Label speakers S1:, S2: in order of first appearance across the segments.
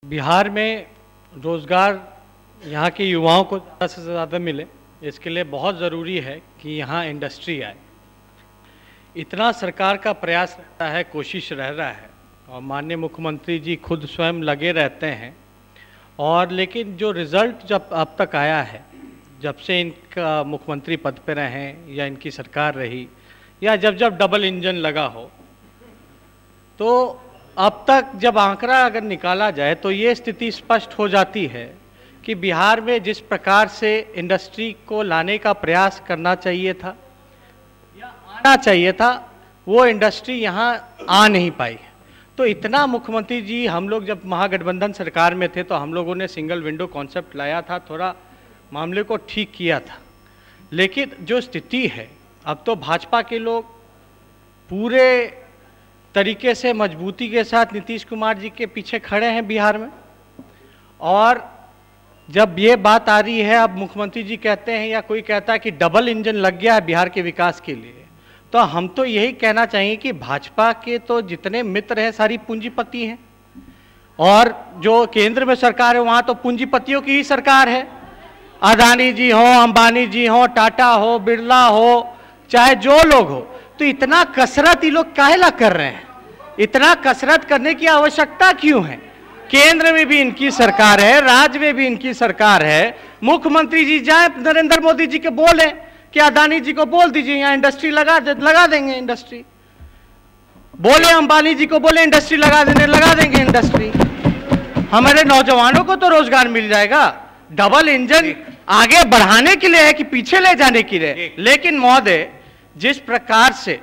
S1: बिहार में रोज़गार यहाँ के युवाओं को ज़्यादा से ज़्यादा मिले, इसके लिए बहुत ज़रूरी है कि यहाँ इंडस्ट्री आए। इतना सरकार का प्रयास रहता है, कोशिश रह रहा है और माननीय मुख्यमंत्री जी खुद स्वयं लगे रहते हैं। और लेकिन जो रिज़ल्ट जब अब तक आया है, जब से इनका मुख्यमंत्री पद पे रहे या इनकी सरकार रही या जब जब डबल इंजन लगा हो, तो अब तक जब आंकड़ा अगर निकाला जाए तो ये स्थिति स्पष्ट हो जाती है कि बिहार में जिस प्रकार से इंडस्ट्री को लाने का प्रयास करना चाहिए था या आना चाहिए था, वो इंडस्ट्री यहाँ आ नहीं पाई। तो इतना मुख्यमंत्री जी, हम लोग जब महागठबंधन सरकार में थे तो हम लोगों ने सिंगल विंडो कॉन्सेप्ट लाया था, थोड़ा मामले को ठीक किया था। लेकिन जो स्थिति है, अब तो भाजपा के लोग पूरे तरीके से मजबूती के साथ नीतीश कुमार जी के पीछे खड़े हैं बिहार में। और जब ये बात आ रही है, अब मुख्यमंत्री जी कहते हैं या कोई कहता है कि डबल इंजन लग गया है बिहार के विकास के लिए, तो हम तो यही कहना चाहिए कि भाजपा के तो जितने मित्र हैं सारी पूंजीपति हैं, और जो केंद्र में सरकार है वहाँ तो पूंजीपतियों की ही सरकार है। अदानी जी हो, अंबानी जी हो, टाटा हो, बिरला हो, चाहे जो लोग हो, तो इतना कसरत ये लोग काहेला कर रहे हैं? इतना कसरत करने की आवश्यकता क्यों है? केंद्र में भी इनकी सरकार है, राज्य में भी इनकी सरकार है। मुख्यमंत्री जी जाए नरेंद्र मोदी जी के बोले कि अदानी जी को बोल दीजिए यहाँ इंडस्ट्री लगा देंगे इंडस्ट्री। बोले अंबानी जी को बोले इंडस्ट्री लगा देंगे इंडस्ट्री। हमारे नौजवानों को तो रोजगार मिल जाएगा। डबल इंजन आगे बढ़ाने के लिए है कि पीछे ले जाने के लिए? लेकिन महोदय, जिस प्रकार से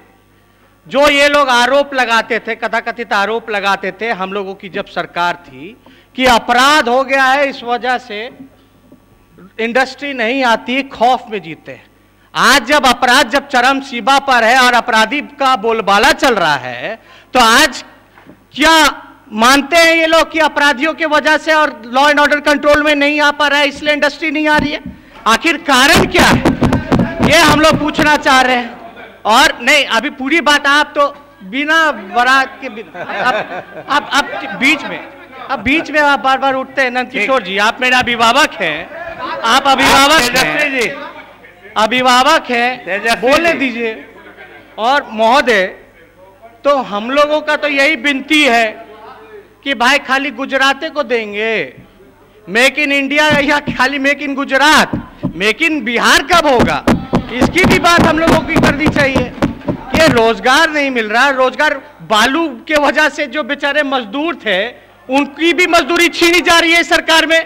S1: जो ये लोग आरोप लगाते थे, कथाकथित आरोप लगाते थे हम लोगों की जब सरकार थी कि अपराध हो गया है, इस वजह से इंडस्ट्री नहीं आती, खौफ में जीते हैं। आज जब अपराध जब चरम सीमा पर है और अपराधी का बोलबाला चल रहा है, तो आज क्या मानते हैं ये लोग कि अपराधियों की वजह से और लॉ एंड ऑर्डर कंट्रोल में नहीं आ पा रहा है, इसलिए इंडस्ट्री नहीं आ रही है? आखिर कारण क्या है, ये हम लोग पूछना चाह रहे हैं। और नहीं, अभी पूरी बात आप तो बिना बारात के अब बीच में आप बार बार उठते हैं। नंद किशोर जी, आप मेरे अभिभावक हैं, आप अभिभावक हैं, बोलने दीजिए। और महोदय, तो हम लोगों का तो यही विनती है कि भाई खाली गुजराती को देंगे मेक इन इंडिया या खाली make in Gujarat? Make in Bihar कब होगा? इसकी भी बात हम लोगों की करनी चाहिए कि रोजगार नहीं मिल रहा। रोजगार बालू के वजह से जो बेचारे मजदूर थे उनकी भी मजदूरी छीनी जा रही है सरकार में।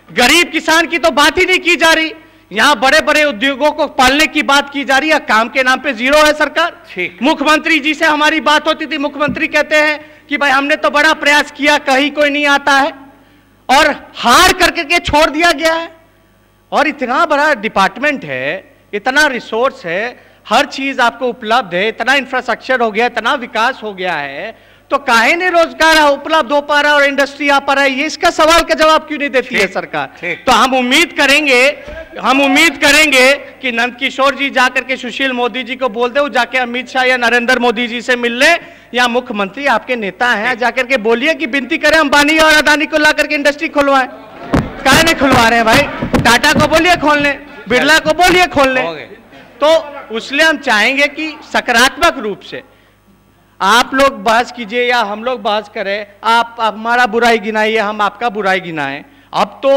S1: गरीब किसान की तो बात ही नहीं की जा रही। यहाँ बड़े बड़े उद्योगों को पालने की बात की जा रही है, काम के नाम पे जीरो है सरकार। मुख्यमंत्री जी से हमारी बात होती थी, मुख्यमंत्री कहते हैं कि भाई हमने तो बड़ा प्रयास किया, कहीं कोई नहीं आता है, और हार करके छोड़ दिया गया है। और इतना बड़ा डिपार्टमेंट है, इतना रिसोर्स है, हर चीज आपको उपलब्ध है, इतना इंफ्रास्ट्रक्चर हो गया, इतना विकास हो गया है, तो काहे नहीं रोजगार उपलब्ध हो पा रहा और इंडस्ट्री आ पा रहा है? ये इसका सवाल का जवाब क्यों नहीं देती है सरकार? तो हम उम्मीद करेंगे कि नंद किशोर जी जाकर के सुशील मोदी जी को बोल दे, वो जाके अमित शाह या नरेंद्र मोदी जी से मिल ले, या मुख्यमंत्री आपके नेता हैं, जाकर के बोलिए कि विनती करें अंबानी और अदानी को ला करके इंडस्ट्री खुलवाएं। काहे नहीं खुलवा रहे हैं भाई? टाटा को बोलिए खोलने, बिरला को बोलिए खोलने। तो इसलिए हम चाहेंगे कि सकारात्मक रूप से आप लोग बहस कीजिए या हम लोग बहस करें, आप हमारा बुराई गिनाइए, हम आपका बुराई गिनाएं। अब तो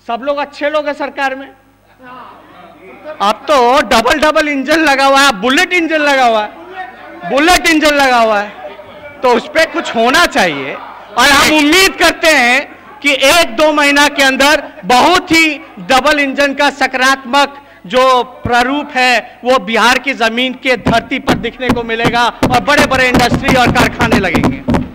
S1: सब लोग अच्छे लोग हैं सरकार में। अब तो डबल इंजन लगा हुआ है, बुलेट इंजन लगा हुआ है, तो उस पर कुछ होना चाहिए। और हम उम्मीद करते हैं कि 1-2 महीना के अंदर बहुत ही डबल इंजन का सकारात्मक जो प्रारूप है वो बिहार की जमीन के धरती पर दिखने को मिलेगा और बड़े बड़े इंडस्ट्री और कारखाने लगेंगे।